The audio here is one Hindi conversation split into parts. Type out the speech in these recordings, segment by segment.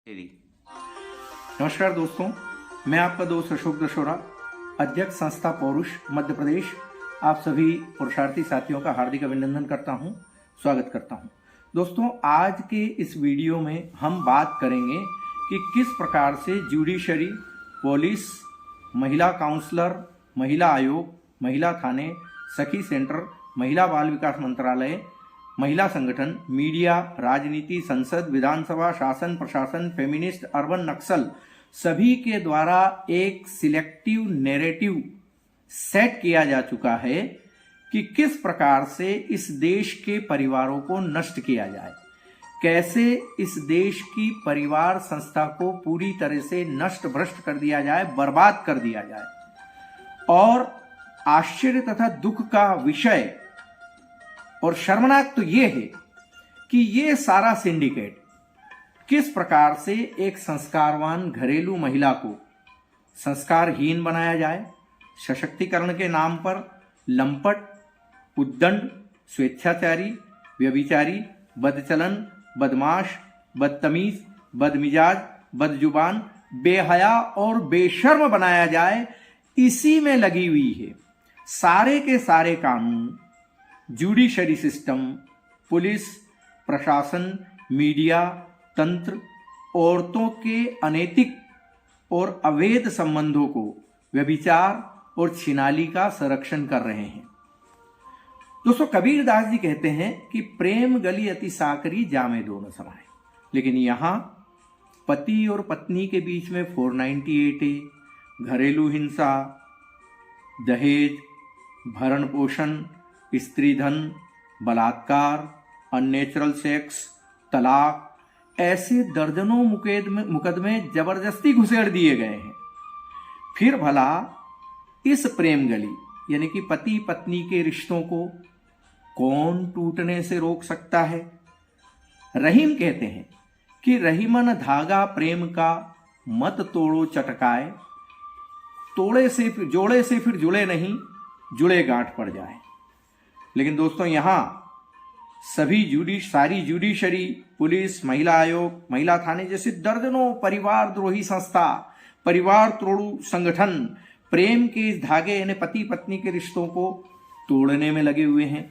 नमस्कार दोस्तों, मैं आपका दोस्त अशोक दशोरा, अध्यक्ष संस्था पौरुष मध्य प्रदेश। आप सभी पुरुषार्थी साथियों का हार्दिक अभिनंदन करता हूं, स्वागत करता हूं। दोस्तों, आज के इस वीडियो में हम बात करेंगे कि किस प्रकार से जुडिशरी, पुलिस, महिला काउंसलर, महिला आयोग, महिला थाने, सखी सेंटर, महिला बाल विकास मंत्रालय, महिला संगठन, मीडिया, राजनीति, संसद, विधानसभा, शासन, प्रशासन, फेमिनिस्ट, अर्बन नक्सल सभी के द्वारा एक सिलेक्टिव नैरेटिव सेट किया जा चुका है कि किस प्रकार से इस देश के परिवारों को नष्ट किया जाए, कैसे इस देश की परिवार संस्था को पूरी तरह से नष्ट भ्रष्ट कर दिया जाए, बर्बाद कर दिया जाए। और आश्चर्य तथा दुख का विषय और शर्मनाक तो ये है कि ये सारा सिंडिकेट किस प्रकार से एक संस्कारवान घरेलू महिला को संस्कारहीन बनाया जाए, सशक्तिकरण के नाम पर लंपट, उद्दंड, स्वेच्छाचारी, व्यभिचारी, बदचलन, बदमाश, बदतमीज, बदमिजाज, बदजुबान, बेहया और बेशर्म बनाया जाए, इसी में लगी हुई है। सारे के सारे कानून, जुडिशरी सिस्टम, पुलिस, प्रशासन, मीडिया, तंत्र औरतों के अनैतिक और अवैध संबंधों को, व्यभिचार और छिनाली का संरक्षण कर रहे हैं। दोस्तों, कबीर दास जी कहते हैं कि प्रेम गली अति साकरी, जामे दोनों समाए। लेकिन यहां पति और पत्नी के बीच में 498 है, घरेलू हिंसा, दहेज, भरण पोषण, स्त्री धन, बलात्कार, अननेचुरल सेक्स, तलाक, ऐसे दर्जनों मुकदमे जबरदस्ती घुसेड़ दिए गए हैं। फिर भला इस प्रेम गली यानी कि पति पत्नी के रिश्तों को कौन टूटने से रोक सकता है? रहीम कहते हैं कि रहीमन धागा प्रेम का, मत तोड़ो चटकाए, जोड़े से फिर जुड़े नहीं, जुड़े गांठ पड़ जाए। लेकिन दोस्तों, यहां सारी जुडिशरी, पुलिस, महिला आयोग, महिला थाने जैसे दर्जनों परिवार द्रोही संस्था, परिवार तोड़ू संगठन प्रेम के इस धागे यानी पति पत्नी के रिश्तों को तोड़ने में लगे हुए हैं।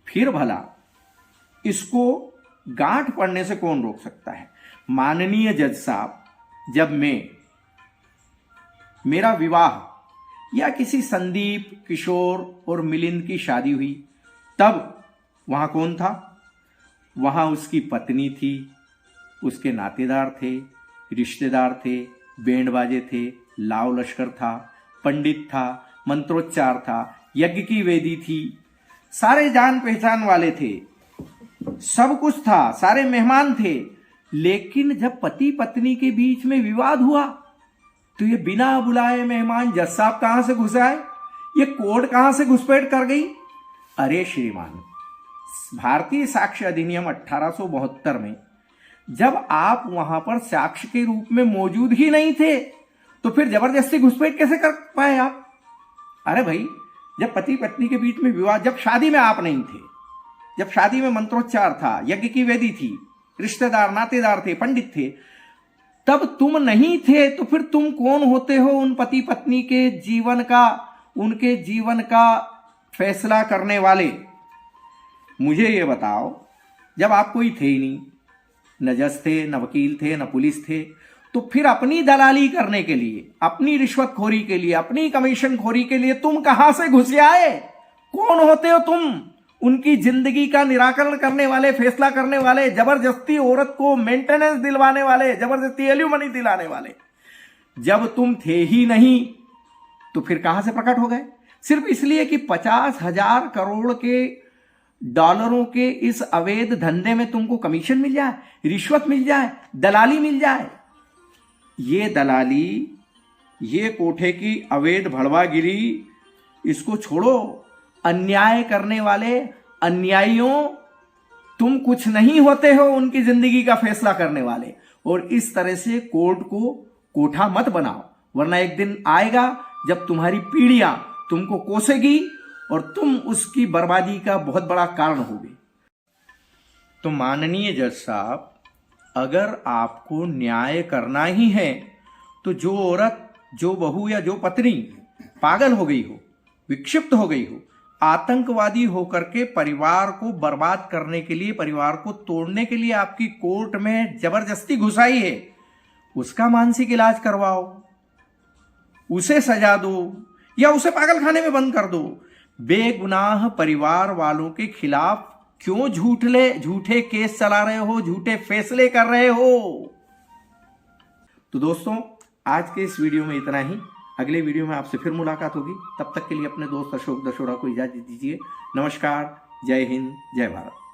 फिर भला इसको गांठ पड़ने से कौन रोक सकता है? माननीय जज साहब, जब मेरा विवाह या किसी संदीप, किशोर और मिलिंद की शादी हुई, तब वहां कौन था? वहां उसकी पत्नी थी, उसके नातेदार थे, रिश्तेदार थे, बैंड बाजे थे, लाव लश्कर था, पंडित था, मंत्रोच्चार था, यज्ञ की वेदी थी, सारे जान पहचान वाले थे, सब कुछ था, सारे मेहमान थे। लेकिन जब पति पत्नी के बीच में विवाद हुआ तो ये बिना बुलाए मेहमान जज साहब कहां से घुस आए? ये कोर्ट कहां से घुसपैठ कर गई? अरे श्रीमान, भारतीय साक्ष्य अधिनियम 1872 में जब आप वहां पर साक्ष्य के रूप में मौजूद ही नहीं थे तो फिर जबरदस्ती घुसपैठ कैसे कर पाए आप? अरे भाई, जब पति पत्नी के बीच में विवाद, जब शादी में आप नहीं थे, जब शादी में मंत्रोच्चार था, यज्ञ की वेदी थी, रिश्तेदार नातेदार थे, पंडित थे, तब तुम नहीं थे तो फिर तुम कौन होते हो उन पति पत्नी के जीवन का, उनके जीवन का फैसला करने वाले? मुझे ये बताओ, जब आप कोई थे ही नहीं, न जज थे, न वकील थे, न पुलिस थे, तो फिर अपनी दलाली करने के लिए, अपनी रिश्वतखोरी के लिए, अपनी कमीशन खोरी के लिए तुम कहां से घुस आए? कौन होते हो तुम? उनकी जिंदगी का निराकरण करने वाले, फैसला करने वाले, जबरदस्ती औरत को मेंटेनेंस दिलवाने वाले, जबरदस्ती एल्यूमनी दिलाने वाले। जब तुम थे ही नहीं तो फिर कहां से प्रकट हो गए? सिर्फ इसलिए कि 50,000 करोड़ के डॉलरों के इस अवैध धंधे में तुमको कमीशन मिल जाए, रिश्वत मिल जाए, दलाली मिल जाए। ये दलाली, ये कोठे की अवैध भड़वागिरी, इसको छोड़ो। अन्याय करने वाले अन्यायियों, तुम कुछ नहीं होते हो उनकी जिंदगी का फैसला करने वाले। और इस तरह से कोर्ट को कोठा मत बनाओ, वरना एक दिन आएगा जब तुम्हारी पीढ़ियां तुमको कोसेगी और तुम उसकी बर्बादी का बहुत बड़ा कारण होगे। तो माननीय जज साहब, अगर आपको न्याय करना ही है तो जो औरत, जो बहू या जो पत्नी पागल हो गई हो, विक्षिप्त हो गई हो, आतंकवादी होकर के परिवार को बर्बाद करने के लिए, परिवार को तोड़ने के लिए आपकी कोर्ट में जबरदस्ती घुसाई है, उसका मानसिक इलाज करवाओ, उसे सजा दो या उसे पागल खाने में बंद कर दो। बेगुनाह परिवार वालों के खिलाफ क्यों झूठे केस चला रहे हो, झूठे फैसले कर रहे हो? तो दोस्तों, आज के इस वीडियो में इतना ही। अगले वीडियो में आपसे फिर मुलाकात होगी। तब तक के लिए अपने दोस्त अशोक दशोरा को इजाजत दीजिए। नमस्कार, जय हिंद, जय भारत।